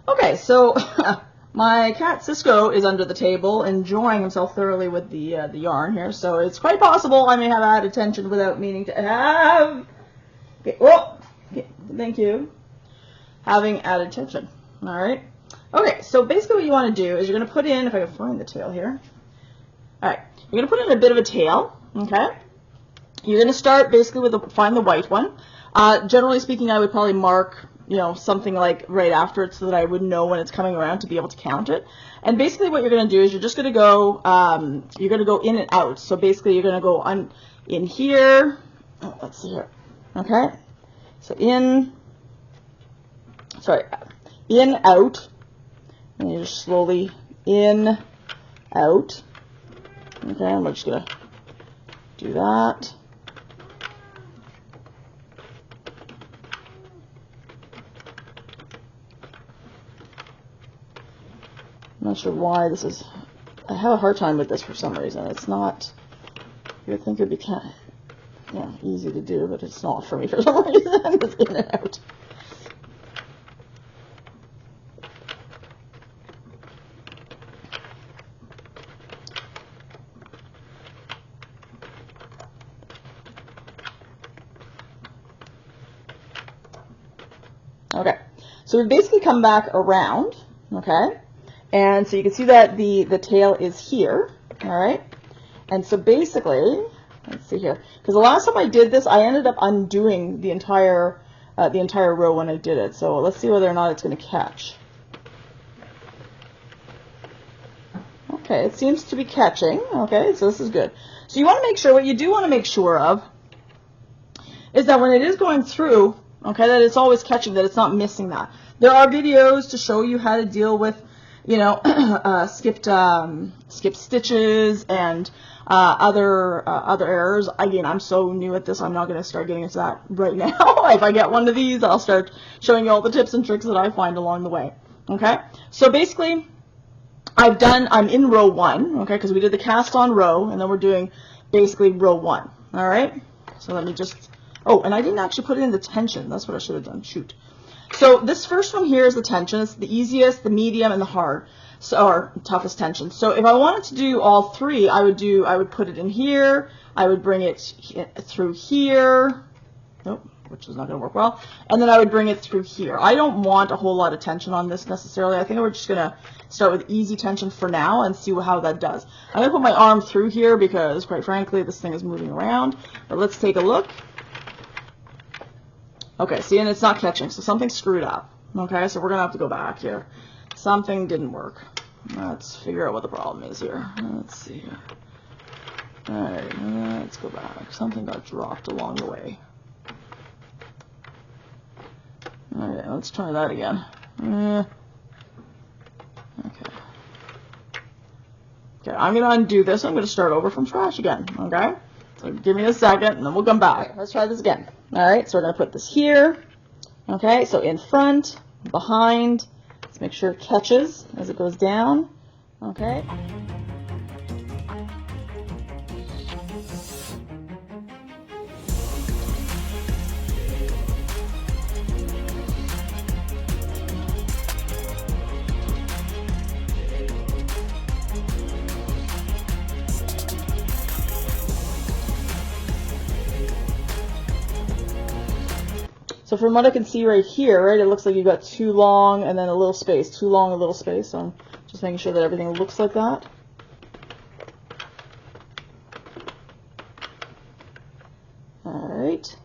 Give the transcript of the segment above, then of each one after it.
Okay, so my cat Cisco is under the table enjoying himself thoroughly with the yarn here, so it's quite possible I may have added tension without meaning to have. Okay, whoa, okay, thank you. Having added tension. All right. Okay, so basically what you want to do is you're going to put in, if I can find the tail here. All right, you're going to put in a bit of a tail. Okay. You're going to start basically with find the white one. Generally speaking, I would probably mark, you know, something like right after it so that I would know when it's coming around to be able to count it. And basically what you're going to do is you're just going to go, in and out. So basically you're going to go in here. Oh, let's see here. Okay. So in, out. And you just slowly in, out. Okay, and we're just going to do that. I'm not sure why this is, I have a hard time with this for some reason. It's not, you would think it would be kind of, easy to do, but it's not for me for some reason. It's in and out. Okay, so we've basically come back around, okay? And so you can see that the tail is here, all right? And so basically, let's see here, because the last time I did this, I ended up undoing the entire row when I did it. So let's see whether or not it's going to catch. Okay, it seems to be catching. Okay, so this is good. So you want to make sure, what you do want to make sure of is that when it is going through, okay, that it's always catching, that it's not missing that. There are videos to show you how to deal with, you know, skipped stitches and other errors. Again, I'm so new at this, I'm not going to start getting into that right now. If I get one of these, I'll start showing you all the tips and tricks that I find along the way. Okay, so basically, I'm in row 1, okay, because we did the cast on row, and then we're doing basically row 1. All right, so let me just, oh, and I didn't actually put in the tension. That's what I should have done. Shoot. So this first one here is the tension. It's the easiest, the medium, and the hard, or toughest tension. So if I wanted to do all three, I would put it in here. I would bring it through here. Nope, which is not going to work well. And then I would bring it through here. I don't want a whole lot of tension on this necessarily. I think we're just going to start with easy tension for now and see how that does. I'm going to put my arm through here because, quite frankly, this thing is moving around. But let's take a look. Okay, see, and it's not catching, so something screwed up. Okay, so we're going to have to go back here. Something didn't work. Let's figure out what the problem is here. Let's see here. All right, let's go back. Something got dropped along the way. All right, let's try that again. Okay. Okay, I'm going to undo this. I'm going to start over from scratch again, okay? So give me a second, and then we'll come back. Let's try this again. All right, so we're going to put this here. Okay, so in front, behind. Let's make sure it catches as it goes down. Okay. So from what I can see right here, right, it looks like you've got too long and then a little space, too long, a little space. So I'm just making sure that everything looks like that. All right.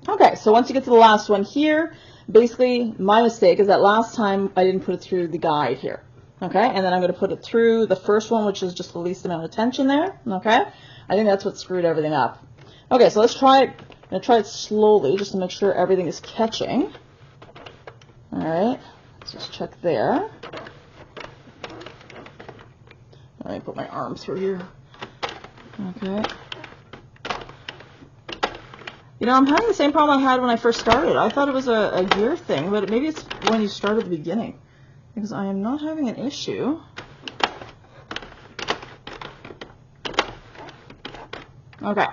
Okay, so once you get to the last one here, basically my mistake is that last time I didn't put it through the guide here. Okay, and then I'm going to put it through the first one, which is just the least amount of tension there. Okay, I think that's what screwed everything up. Okay, so let's try it. I'm going to try it slowly just to make sure everything is catching. All right, let's just check there. Let me put my arm through here. Okay. You know, I'm having the same problem I had when I first started. I thought it was a gear thing, but maybe it's when you start at the beginning, because I am not having an issue. Okay.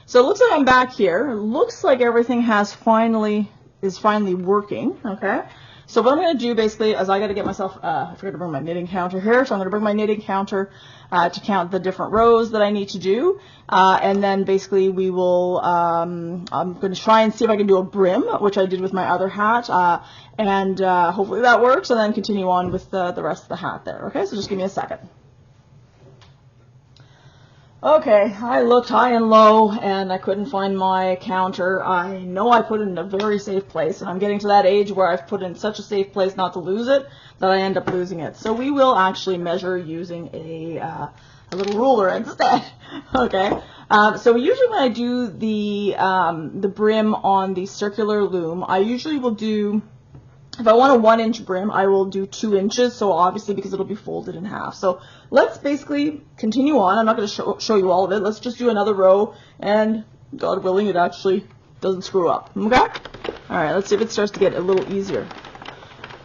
So it looks like I'm back here. It looks like everything has finally is finally working, okay? So what I'm going to do basically is I got to get myself, I forgot to bring my knitting counter here, so I'm going to bring my knitting counter to count the different rows that I need to do, and then basically we will, I'm going to try and see if I can do a brim, which I did with my other hat, and hopefully that works, and then continue on with the rest of the hat there, okay? So just give me a second. Okay, I looked high and low and I couldn't find my counter. I know I put it in a very safe place, and I'm getting to that age where I've put it in such a safe place not to lose it that I end up losing it. So we will actually measure using a little ruler instead. Okay, so usually when I do the brim on the circular loom, I usually will do, if I want a 1-inch brim, I will do 2 inches, so obviously because it'll be folded in half. So let's basically continue on. I'm not going to show you all of it. Let's just do another row, and God willing, it actually doesn't screw up. Okay? All right, let's see if it starts to get a little easier.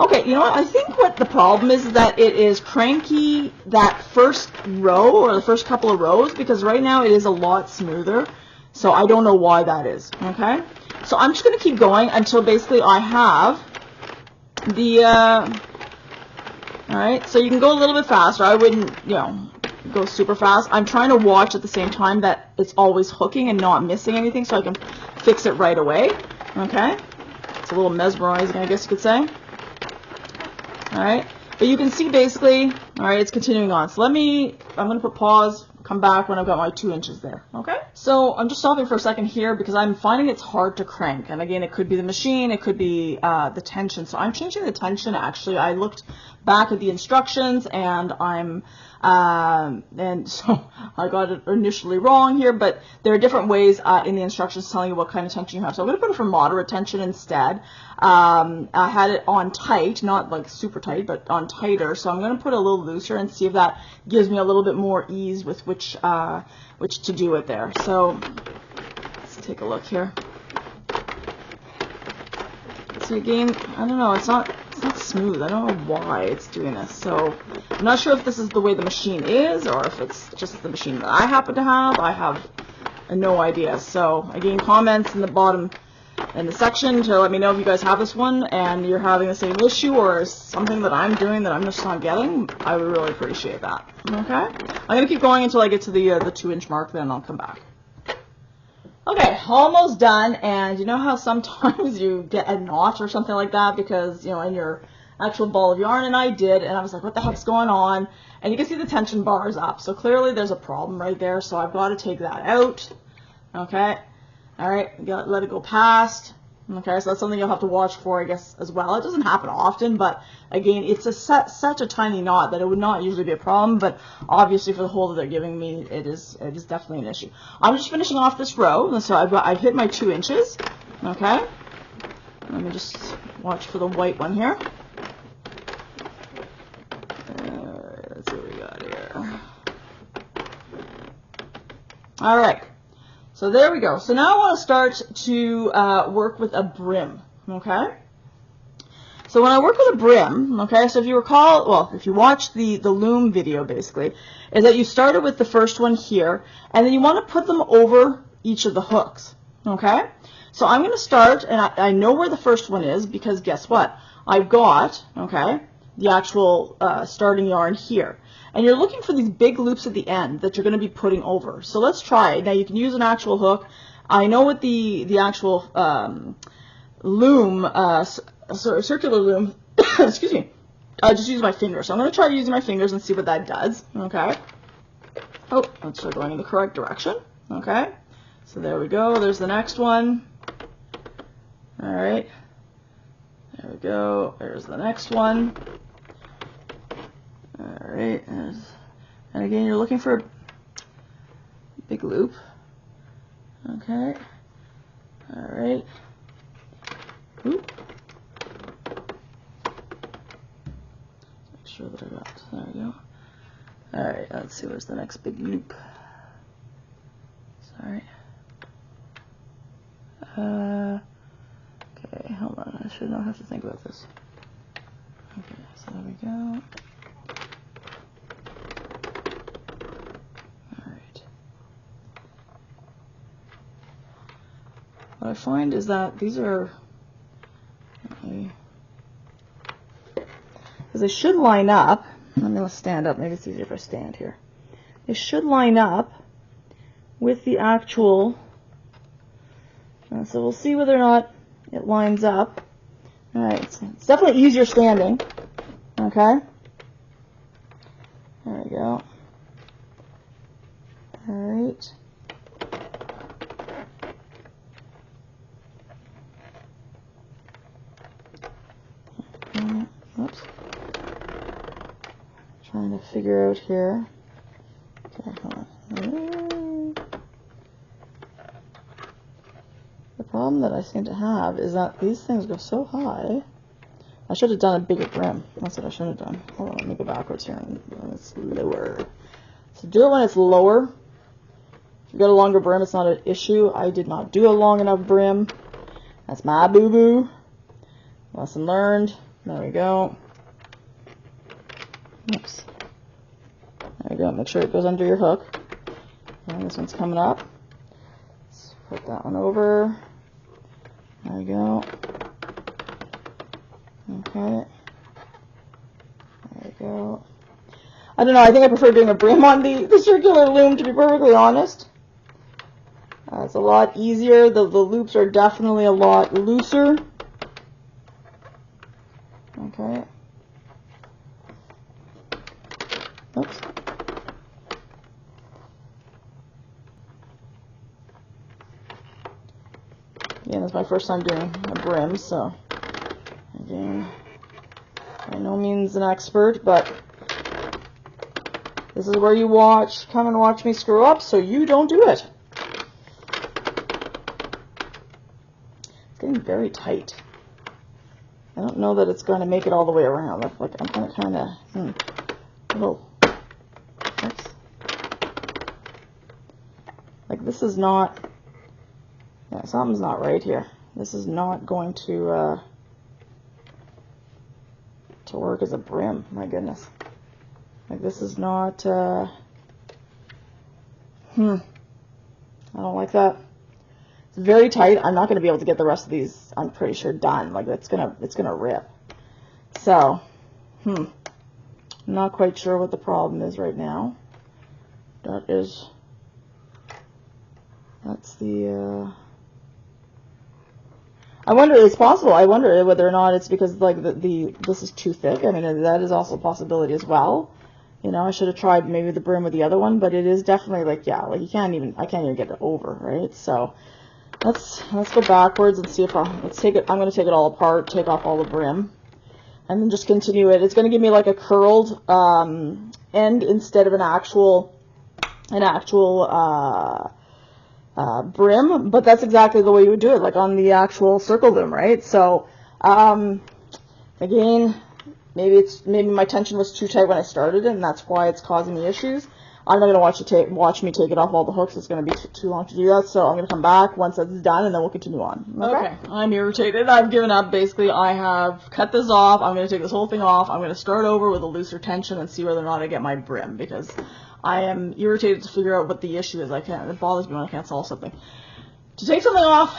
Okay, you know what? I think what the problem is that it is cranky that first row, or the first couple of rows, because right now it is a lot smoother. So I don't know why that is. Okay? So I'm just going to keep going until basically I have the, alright, so you can go a little bit faster. I wouldn't, you know, go super fast. I'm trying to watch at the same time that it's always hooking and not missing anything so I can fix it right away. Okay? It's a little mesmerizing, I guess you could say. Alright, but you can see basically, alright, it's continuing on. So I'm going to put pause, come back when I've got my 2 inches there. Okay? So I'm just stopping for a second here because I'm finding it's hard to crank. And again, it could be the machine, it could be the tension. So I'm changing the tension actually. I looked back at the instructions and and so I got it initially wrong here, but there are different ways in the instructions telling you what kind of tension you have. So I'm going to put it for moderate tension instead. I had it on tight, not like super tight, but on tighter. So I'm going to put a little looser and see if that gives me a little bit more ease with which to do it there. So let's take a look here. So again, I don't know, it's not smooth. I don't know why it's doing this. So I'm not sure if this is the way the machine is or if it's just the machine that I happen to have. I have no idea. So again, comments in the bottom in the section to let me know if you guys have this one and you're having the same issue or something that I'm doing that I'm just not getting. I would really appreciate that. Okay? I'm going to keep going until I get to the 2-inch mark, then I'll come back. Okay, almost done, and you know how sometimes you get a knot or something like that because, you know, in your actual ball of yarn, and I did, and I was like, what the heck's going on? And you can see the tension bars up, so clearly there's a problem right there, so I've got to take that out. Okay, all right, let it go past. Okay, so that's something you'll have to watch for, I guess, as well. It doesn't happen often, but again, it's such a tiny knot that it would not usually be a problem, but obviously for the hole that they're giving me, it is definitely an issue. I'm just finishing off this row, so I've hit my 2 inches. Okay, let me just watch for the white one here. Let's see what we got here. All right. So there we go. So now I want to start to work with a brim, okay? So when I work with a brim, okay, so if you recall, well, if you watched the loom video basically, is that you started with the first one here, and then you want to put them over each of the hooks, okay? So I'm going to start, and I know where the first one is because guess what? I've got, okay, the actual starting yarn here. And you're looking for these big loops at the end that you're going to be putting over. So let's try it. Now you can use an actual hook. I know what the actual loom, circular loom, excuse me, I just use my fingers. So I'm going to try using my fingers and see what that does. Okay. Oh, let's start going in the correct direction. Okay. So there we go. There's the next one. All right. There we go. There's the next one. Alright, and again, you're looking for a big loop. Okay. Alright. Oop. Make sure that I got, there we go. Alright, let's see, where's the next big loop? Sorry. Okay, hold on, I should not have to think about this. Okay, so there we go. What I find is that these are they should line up. I'm going to stand up. Maybe it's easier if I stand here. They should line up with the actual. So we'll see whether or not it lines up. All right, so it's definitely easier standing. Okay. There we go. All right. Oops. Trying to figure out here. Okay, hold on. The problem that I seem to have is that these things go so high. I should have done a bigger brim. That's what I should have done. Hold on, let me go backwards here. When it's lower. So do it when it's lower. If you've got a longer brim, it's not an issue. I did not do a long enough brim. That's my boo-boo. Lesson learned. There we go. Oops. There we go. Make sure it goes under your hook. And this one's coming up. Let's put that one over. There we go. Okay. There we go. I don't know. I think I prefer doing a brim on the circular loom, to be perfectly honest. It's a lot easier. The loops are definitely a lot looser. Okay. Oops. Again, it's my first time doing a brim, so again, by no means an expert, but this is where you come and watch me screw up so you don't do it. It's getting very tight. I don't know that it's going to make it all the way around. Like I'm going to kind of, oops. Like this is not, yeah, something's not right here. This is not going to work as a brim. My goodness. Like this is not, I don't like that. It's very tight. I'm not going to be able to get the rest of these, I'm pretty sure, done. Like it's gonna rip. So, I'm not quite sure what the problem is right now. That's the, I wonder, it's possible. I wonder whether or not it's because like this is too thick. I mean, that is also a possibility as well. You know, I should have tried maybe the brim with the other one, but it is definitely like, yeah, like I can't even get it over, right? So let's go backwards and see if I'm going to take it all apart, take off all the brim, and then just continue it. It's going to give me like a curled end instead of an actual brim, but that's exactly the way you would do it, like on the actual circle loom, right? So again, maybe my tension was too tight when I started it, and that's why it's causing me issues. I'm not going to watch me take it off all the hooks. It's going to be too long to do that, so I'm going to come back once that's done, and then we'll continue on. Okay, I'm irritated. I've given up. Basically, I have cut this off. I'm going to take this whole thing off. I'm going to start over with a looser tension and see whether or not I get my brim, because I am irritated to figure out what the issue is. It bothers me when I can't solve something. To take something off,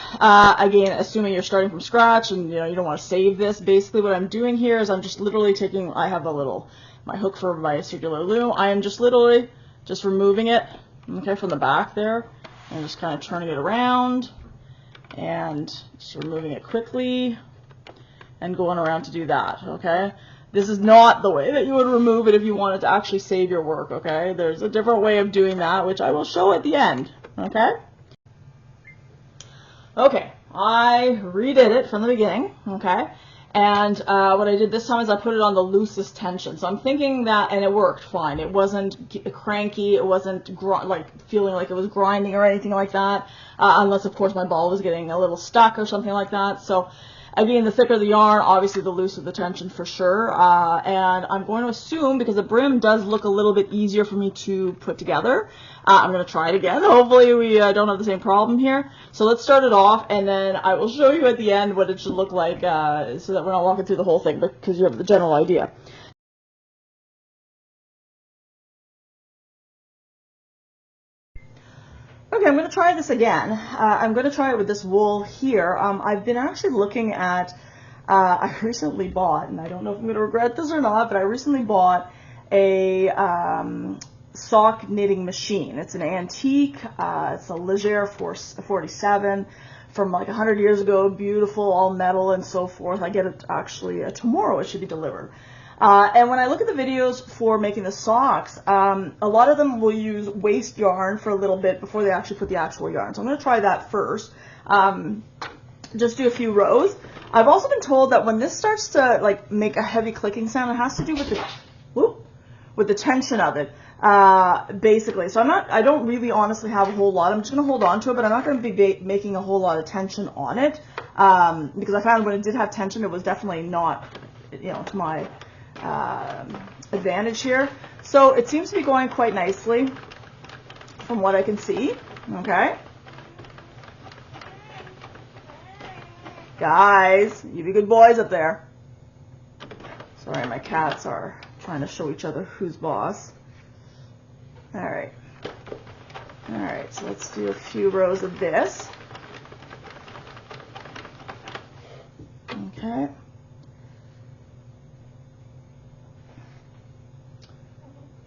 again, assuming you're starting from scratch and you don't want to save this, basically what I'm doing here is I'm just literally taking, I have my hook for my circular loom. I am just literally just removing it, okay, from the back there, and just kind of turning it around and just removing it quickly and going around to do that, okay? This is not the way that you would remove it if you wanted to actually save your work, okay? There's a different way of doing that, which I will show at the end, okay? Okay, I redid it from the beginning, okay? And what I did this time is I put it on the loosest tension. So I'm thinking that, and it worked fine. It wasn't cranky. It wasn't feeling like it was grinding or anything like that, unless, of course, my ball was getting a little stuck or something like that. So again, the thicker the yarn, obviously the looser the tension for sure. And I'm going to assume, because the brim does look a little bit easier for me to put together, I'm going to try it again. Hopefully we don't have the same problem here. So let's start it off, and then I will show you at the end what it should look like, so that we're not walking through the whole thing, because you have the general idea. Okay, I'm going to try this again. I'm going to try it with this wool here. I've been actually looking at I recently bought, and I don't know if I'm going to regret this or not, but I recently bought a sock knitting machine. It's an antique. It's a Leger 47 from like 100 years ago. Beautiful, all metal and so forth. I get it actually tomorrow. It should be delivered. And when I look at the videos for making the socks, a lot of them will use waste yarn for a little bit before they actually put the actual yarn. So I'm going to try that first. Just do a few rows. I've also been told that when this starts to like make a heavy clicking sound, it has to do with the tension of it, basically. So I don't really honestly have a whole lot. I'm just going to hold on to it, but I'm not going to be making a whole lot of tension on it, because I found when it did have tension, it was definitely not, to my advantage here. So it seems to be going quite nicely from what I can see. Okay. Guys, you be good boys up there. Sorry, my cats are trying to show each other who's boss. Alright. Alright, so let's do a few rows of this. Okay.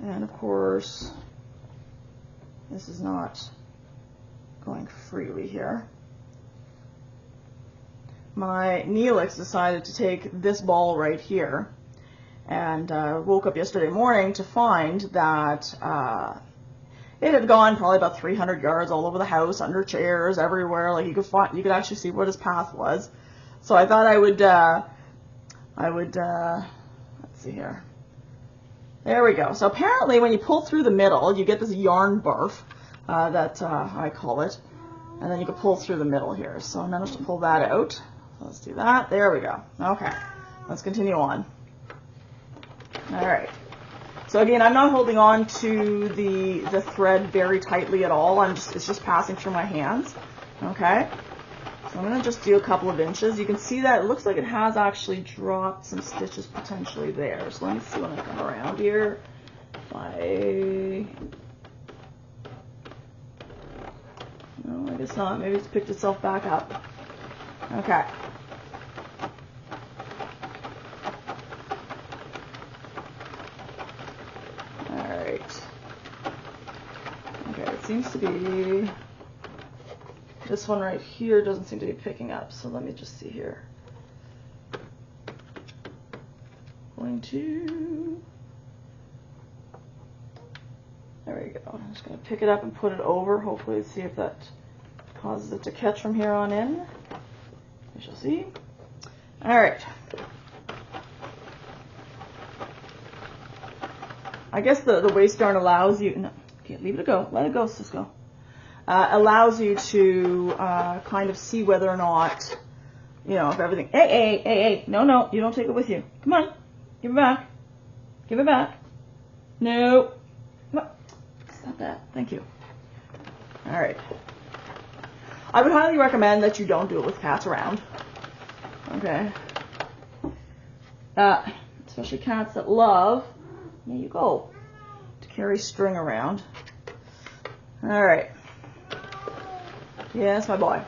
And of course, this is not going freely here. My Neelix decided to take this ball right here, and woke up yesterday morning to find that it had gone probably about 300 yards all over the house, under chairs, everywhere. Like you could actually see what his path was. So I thought I would let's see here. There we go. So apparently when you pull through the middle, you get this yarn barf that I call it, and then you can pull through the middle here. So I managed to pull that out. Let's do that. There we go. Okay, let's continue on. All right. So again, I'm not holding on to the thread very tightly at all. It's just passing through my hands. Okay. So I'm going to just do a couple of inches. You can see that it looks like it has actually dropped some stitches potentially there. So let me see when I come around here. No, I guess not. Maybe it's picked itself back up. Okay. Alright. Okay, it seems to be... This one right here doesn't seem to be picking up, so let me just see here. There we go. I'm just going to pick it up and put it over, hopefully see if that causes it to catch from here on in. We shall see. Alright. I guess the waste yarn allows you... No, can't leave it go. Let it go, Cisco. Allows you to kind of see whether or not, if everything... Hey, no, you don't take it with you. Come on, give it back. Give it back. No. Come on. Stop that. Thank you. All right. I would highly recommend that you don't do it with cats around. Okay. Especially cats that love, there you go, to carry string around. All right. Yes, my boy.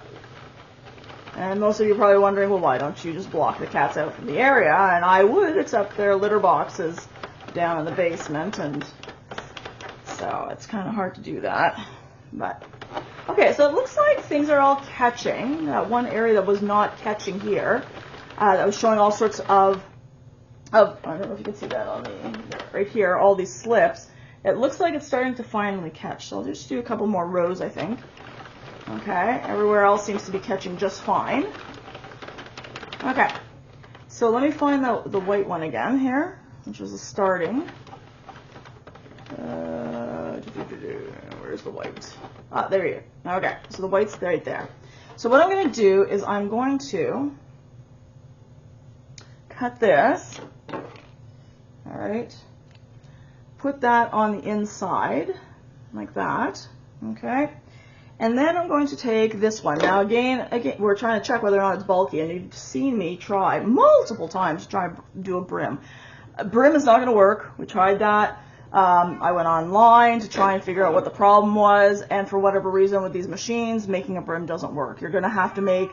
And most of you are probably wondering, well, why don't you just block the cats out from the area? And I would, except their litter boxes down in the basement, and so it's kind of hard to do that. But okay, so it looks like things are all catching. That one area that was not catching here, that was showing all sorts of I don't know if you can see that on the right here, all these slips. It looks like it's starting to finally catch. So I'll just do a couple more rows, I think. Okay, everywhere else seems to be catching just fine. Okay, so let me find the white one again here, which is the starting. Where's the white? Ah, there you go. Okay, so the white's right there. So what I'm going to do is I'm going to cut this. All right, put that on the inside like that. Okay. And then I'm going to take this one. Now again, we're trying to check whether or not it's bulky, and you've seen me try multiple times to try and do a brim. A brim is not going to work. We tried that. I went online to try and figure out what the problem was, and for whatever reason with these machines, making a brim doesn't work. You're going to have to make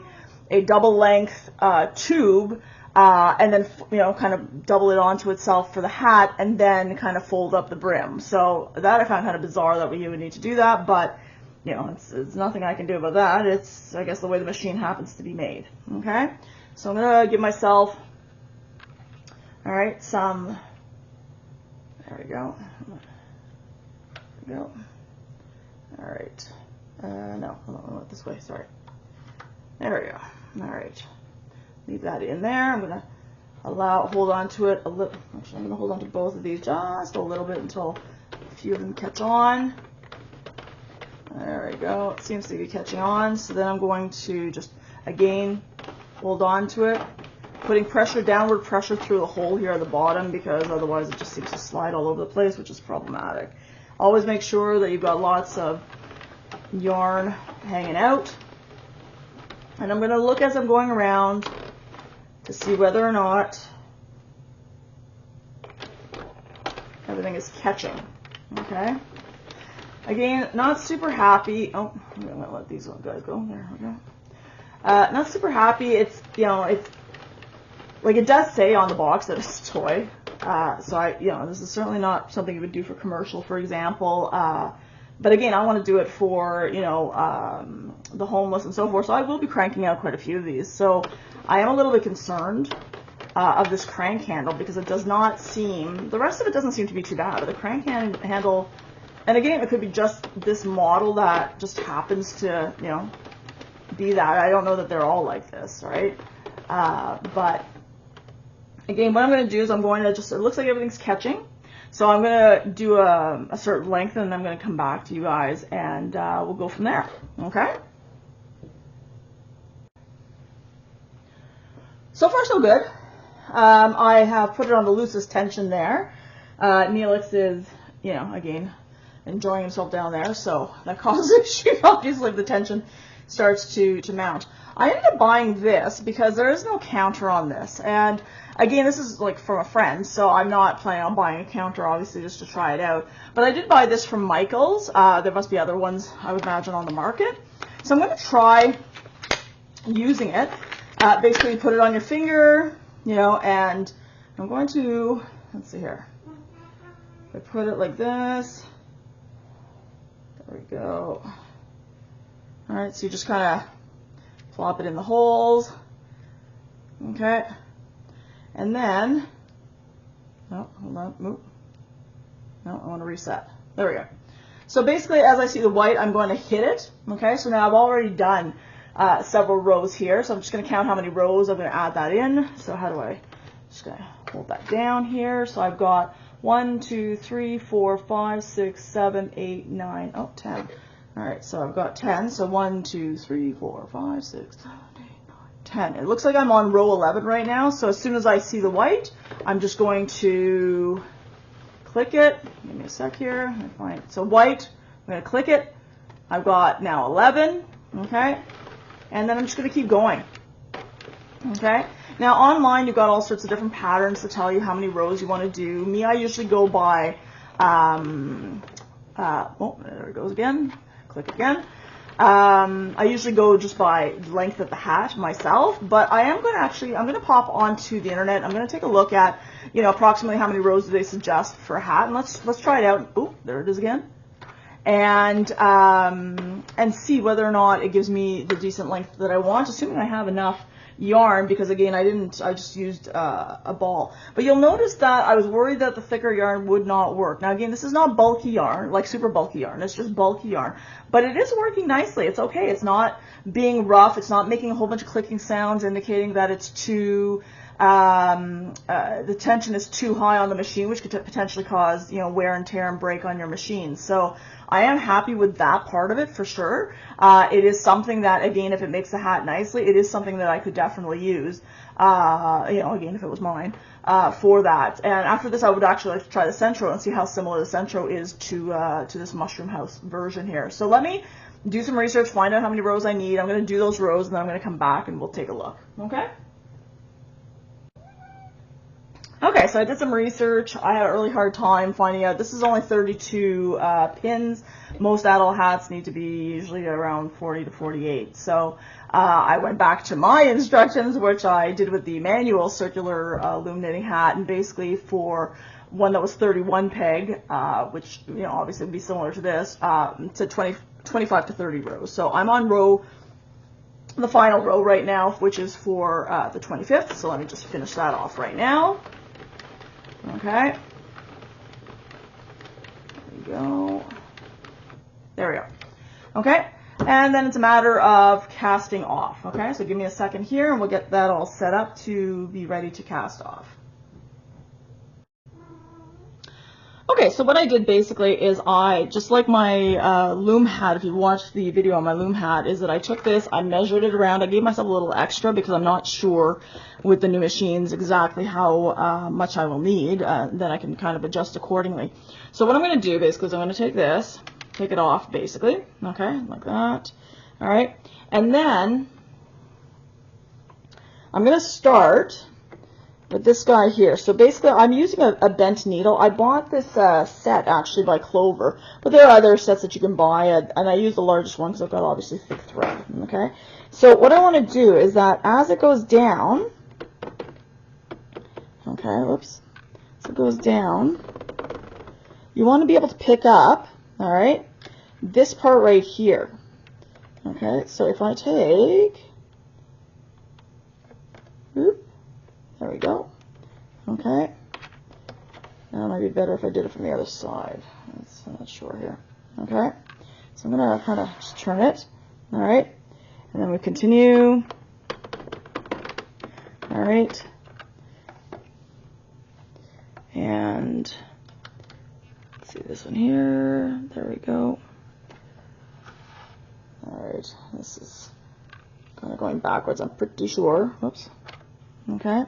a double length tube and then, you know, kind of double it onto itself for the hat, and then kind of fold up the brim. So that I found kind of bizarre that you would need to do that, but, you know, it's nothing I can do about that. It's, I guess, the way the machine happens to be made. Okay, so I'm gonna give myself, all right, some. There we go. There we go. All right. No, I went this way. Sorry. There we go. All right. Leave that in there. I'm gonna hold on to it a little. Actually, I'm gonna hold on to both of these just a little bit until a few of them catch on. There we go. It seems to be catching on. So then I'm going to just again hold on to it, putting pressure, downward pressure through the hole here at the bottom, because otherwise it just seems to slide all over the place, which is problematic. Always make sure that you've got lots of yarn hanging out. And I'm going to look as I'm going around to see whether or not everything is catching. Okay. Again, not super happy. Oh, I'm going to let these guys go. There we go. Not super happy. It's, you know, it's like it does say on the box that it's a toy. So you know, this is certainly not something you would do for commercial, for example. But again, I want to do it for, you know, the homeless and so forth. So I will be cranking out quite a few of these. So I am a little bit concerned of this crank handle, because it does not seem, the rest of it doesn't seem to be too bad. But the crank handle, and again, it could be just this model that just happens to, you know, be that. I don't know that they're all like this, right? But again, what I'm going to do is I'm going to just, it looks like everything's catching. So I'm going to do a certain length, and then I'm going to come back to you guys, and we'll go from there. Okay? So far, so good. I have put it on the loosest tension there. Neelix is, you know, again, enjoying himself down there, so that causes issue, obviously, if the tension starts to mount. I ended up buying this because there is no counter on this, and again, this is like from a friend, so I'm not planning on buying a counter, obviously, just to try it out. But I did buy this from Michael's. There must be other ones, I would imagine, on the market. So I'm going to try using it. Basically, put it on your finger, you know, and I'm going to, let's see here. If I put it like this, there we go. All right, so you just kind of plop it in the holes. Okay. And then, oh, hold on, move. No, I want to reset. There we go. So basically, as I see the white, I'm going to hit it. Okay, so now I've already done several rows here, so I'm just going to count how many rows. I'm going to add that in. So how do I, just going to hold that down here. So I've got 1, 2, 3, 4, 5, 6, 7, 8, 9, oh, 10. All right, so I've got 10. So 1, 2, 3, 4, 5, 6, 7, 8, 9, 10. It looks like I'm on row 11 right now. So as soon as I see the white, I'm just going to click it. Give me a sec here. Find it. So white, I'm going to click it. I've got now 11. Okay. And then I'm just going to keep going. Okay. Now online, you've got all sorts of different patterns to tell you how many rows you want to do. Me, I usually go by, oh, there it goes again. Click again. I usually go just by length of the hat myself, but I am going to actually, I'm going to pop onto the internet. I'm going to take a look at, you know, approximately how many rows do they suggest for a hat, and let's try it out. Oh, there it is again. And see whether or not it gives me the decent length that I want, assuming I have enough yarn, because again, I just used a ball. But you'll notice that I was worried that the thicker yarn would not work. Now again, this is not bulky yarn, like super bulky yarn, it's just bulky yarn. But it is working nicely, it's okay, it's not being rough, it's not making a whole bunch of clicking sounds indicating that it's too, the tension is too high on the machine, which could potentially cause, you know, wear and tear and break on your machine. So I am happy with that part of it for sure. It is something that, again, if it makes the hat nicely, it is something that I could definitely use, you know, again, if it was mine, for that. And after this, I would actually like to try the Centro and see how similar the Centro is to this Mushroom House version here. So let me do some research, find out how many rows I need. I'm going to do those rows, and then I'm going to come back and we'll take a look. Okay? Okay, so I did some research. I had a really hard time finding out. This is only 32 pins. Most adult hats need to be usually around 40 to 48. So I went back to my instructions, which I did with the manual circular loom knitting hat, and basically for one that was 31 peg, which obviously would be similar to this, to 25 to 30 rows. So I'm on the final row right now, which is for the 25th. So let me just finish that off right now. Okay, there we go. There we go. Okay, and then it's a matter of casting off. Okay, so give me a second here and we'll get that all set up to be ready to cast off. Okay, so what I did basically is just like my loom hat, if you watched the video on my loom hat, is that I took this, I measured it around, I gave myself a little extra because I'm not sure with the new machines exactly how much I will need, then I can kind of adjust accordingly. So what I'm going to do basically is I'm going to take this, take it off basically, okay, like that, alright, and then I'm going to start with this guy here. So basically I'm using a bent needle. I bought this set actually by Clover, but there are other sets that you can buy, and I use the largest one because I've got obviously thick thread. Okay, so what I want to do is that as it goes down, okay, whoops, as it goes down, you want to be able to pick up, all right, this part right here. Okay, so if I take, whoop, there we go. Okay. Now it might be better if I did it from the other side. I'm not sure here. Okay. So I'm going to kind of just turn it. All right. And then we continue. All right. And let's see this one here. There we go. All right. This is kind of going backwards, I'm pretty sure. Whoops. Okay.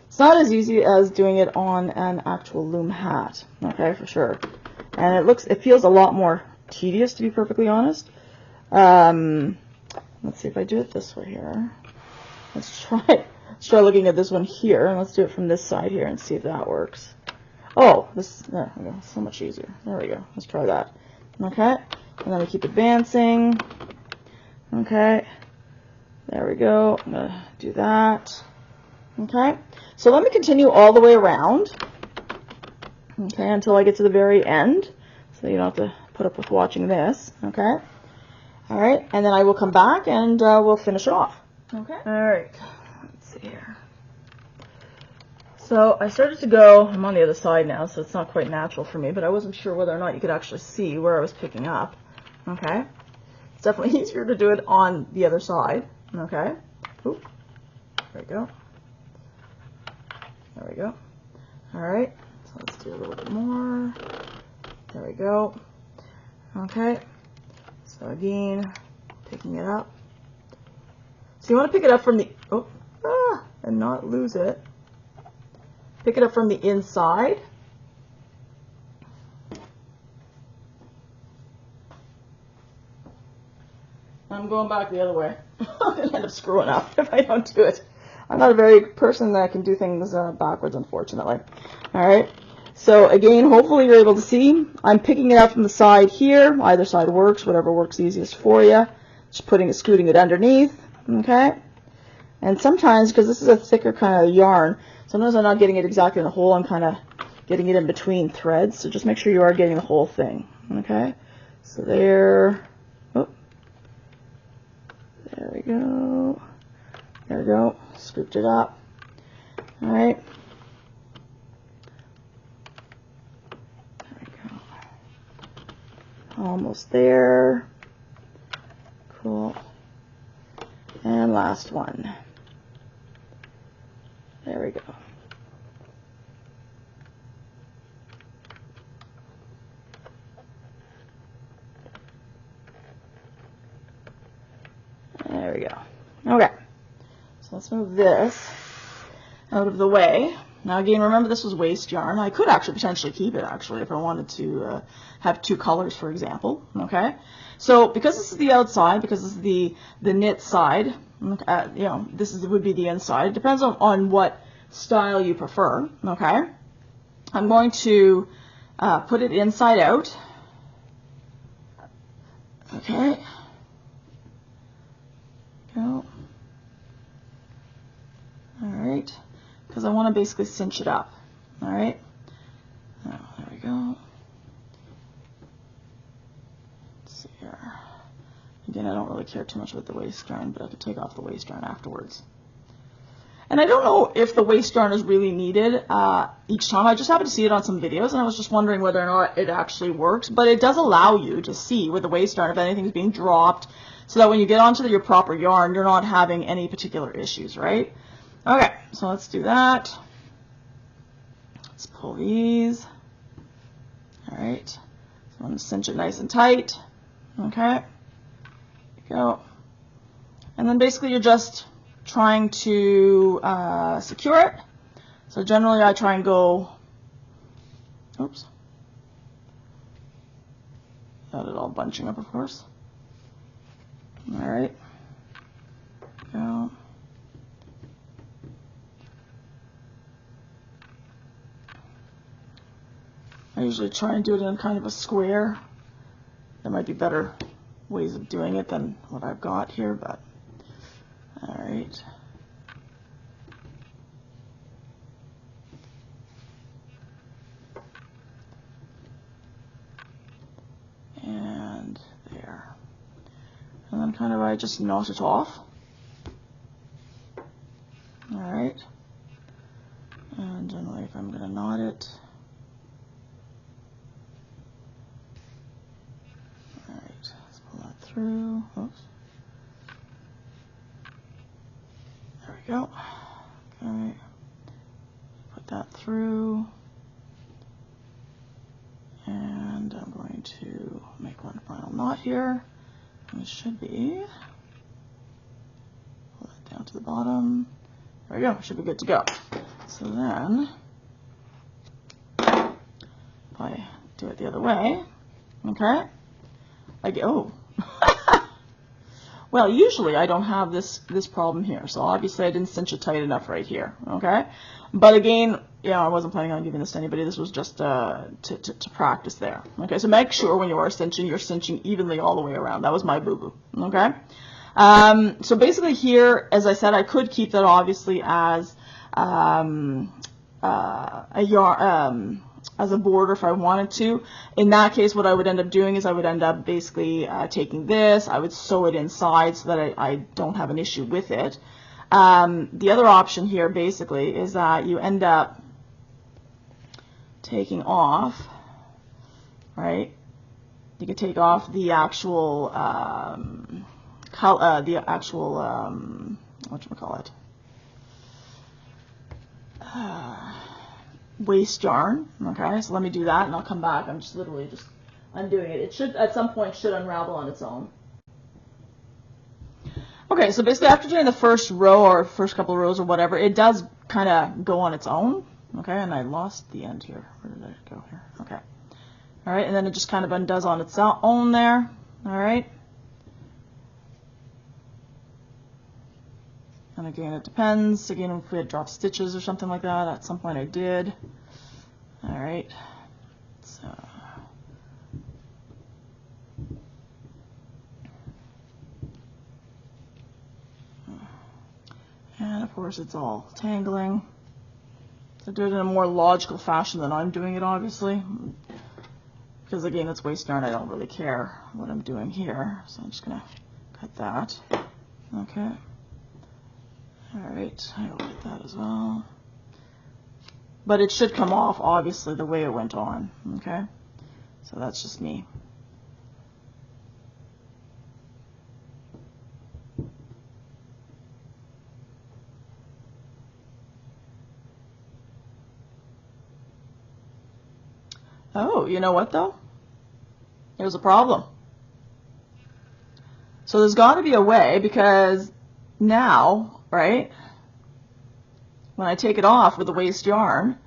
It's not as easy as doing it on an actual loom hat, okay, for sure. And it feels a lot more tedious, to be perfectly honest. Let's see if I do it this way here. Let's try looking at this one here, and let's do it from this side here and see if that works. Oh, there we go, so much easier. There we go, let's try that. Okay, and then we keep advancing. Okay, there we go, I'm gonna do that. Okay, so let me continue all the way around, okay, until I get to the very end, so you don't have to put up with watching this, okay? All right, and then I will come back and we'll finish it off. Okay, all right, let's see here. So I started to go, I'm on the other side now, so it's not quite natural for me, but I wasn't sure whether or not you could actually see where I was picking up, okay? It's definitely easier to do it on the other side, okay? Oop, there we go. There we go. All right, so let's do a little bit more. There we go. Okay, so again, picking it up. So you want to pick it up from the, and not lose it. Pick it up from the inside. I'm going back the other way. I'm going to end up screwing up if I don't do it. I'm not a very person that can do things backwards, unfortunately. All right. So again, hopefully you're able to see. I'm picking it up from the side here. Either side works, whatever works easiest for you. Just scooting it underneath. Okay. And sometimes, because this is a thicker kind of yarn, sometimes I'm not getting it exactly in the hole. I'm kind of getting it in between threads. So just make sure you are getting the whole thing. Okay. So there. Oh. There we go. There we go. Scooped it up. All right. There we go. Almost there. Cool. And last one. There we go. There we go. Okay. So let's move this out of the way. Now again, remember this was waste yarn. I could actually potentially keep it actually if I wanted to have two colors, for example. Okay. So because this is the outside, because this is the knit side, you know, would be the inside. It depends on what style you prefer, okay? I'm going to put it inside out, okay? Go. All right, because I want to basically cinch it up, all right? Oh, there we go. Let's see here. Again, I don't really care too much about the waist yarn, but I could take off the waist yarn afterwards. And I don't know if the waist yarn is really needed each time. I just happened to see it on some videos, and I was just wondering whether or not it actually works. But it does allow you to see with the waist yarn if anything's being dropped, so that when you get onto your proper yarn, you're not having any particular issues, right? Okay, so let's do that. Let's pull these. All right, so I'm going to cinch it nice and tight. Okay, there you go. And then basically you're just trying to secure it. So generally I try and go, oops, got it all bunching up, of course. All right, go. I usually try and do it in kind of a square. There might be better ways of doing it than what I've got here, but all right. And there. And then kind of I just knot it off. All right. And generally if I'm going to knot it, through. Oops. There we go. Okay. Put that through. And I'm going to make one final knot here. And it should be, pull that down to the bottom. There we go. Should be good to go. So then, if I do it the other way, okay, I get, oh. Well, usually I don't have this problem here, so obviously I didn't cinch it tight enough right here, okay? But again, yeah, I wasn't planning on giving this to anybody. This was just to practice there, okay? So make sure when you are cinching, you're cinching evenly all the way around. That was my boo-boo, okay? So basically here, as I said, I could keep that obviously as a yarn, as a border if I wanted to. In that case, what I would end up doing is I would end up basically taking this, I would sew it inside so that I don't have an issue with it. The other option here basically is that you end up taking off, right? You can take off the actual whatchamacallit, waist yarn. Okay, so let me do that and I'll come back. I'm just literally just undoing it. It should at some point should unravel on its own. Okay, so basically after doing the first row or first couple of rows or whatever, it does kind of go on its own. Okay, and I lost the end here. Where did it go here? Okay. All right, and then it just kind of undoes on its own there. All right. And again, it depends. Again, if we had dropped stitches or something like that, at some point I did. All right. So. And of course, it's all tangling. So do it in a more logical fashion than I'm doing it, obviously. Because again, it's waist yarn. I don't really care what I'm doing here. So I'm just going to cut that. Okay. All right, I will get that as well. But it should come off, obviously, the way it went on, okay? So that's just me. Oh, you know what, though? There's a problem. So there's got to be a way, because now, right, when I take it off with the waist yarn,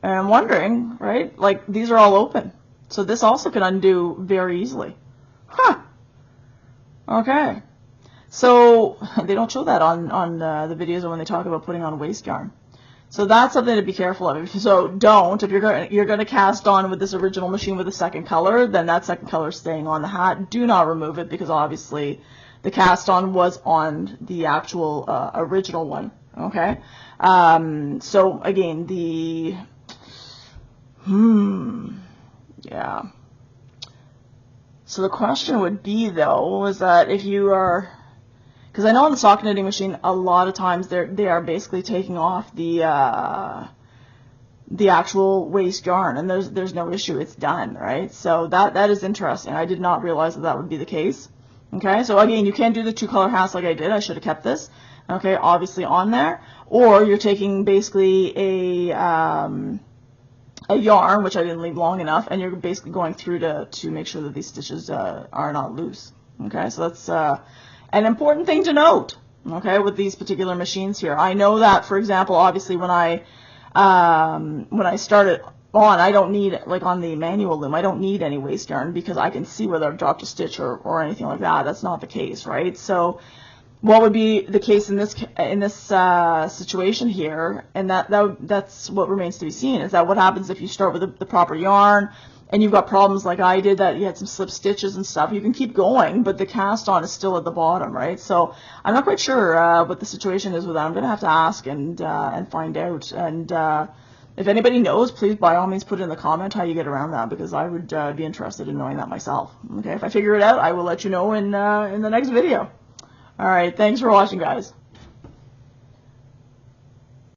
and I'm wondering, right, like these are all open. So this also can undo very easily. Huh. Okay. So they don't show that on the videos or when they talk about putting on waist yarn. So that's something to be careful of. So don't, if you're going to cast on with this original machine with a second color, then that second color is staying on the hat. Do not remove it, because obviously the cast on was on the actual original one. Okay. So again, yeah. So the question would be, though, is that if you are, because I know on the sock knitting machine, a lot of times they are basically taking off the actual waste yarn, and there's no issue, it's done, right? So that is interesting. I did not realize that would be the case. Okay, so again, you can't do the 2-color hats like I did. I should have kept this. Okay, obviously on there, or you're taking basically a yarn, which I didn't leave long enough, and you're basically going through to make sure that these stitches are not loose. Okay, so that's an important thing to note, okay, with these particular machines here. I know that, for example, obviously when I started on, I don't need, like on the manual loom, I don't need any waste yarn, because I can see whether I've dropped a stitch or anything like that. That's not the case, right? So what would be the case in this situation here, and that's what remains to be seen, is that what happens if you start with the proper yarn and you've got problems like I did, that you had some slip stitches and stuff. You can keep going, but the cast on is still at the bottom, right? So I'm not quite sure what the situation is with that. I'm going to have to ask and find out. And if anybody knows, please by all means put in the comment how you get around that, because I would be interested in knowing that myself. Okay, if I figure it out, I will let you know in the next video. All right, thanks for watching, guys.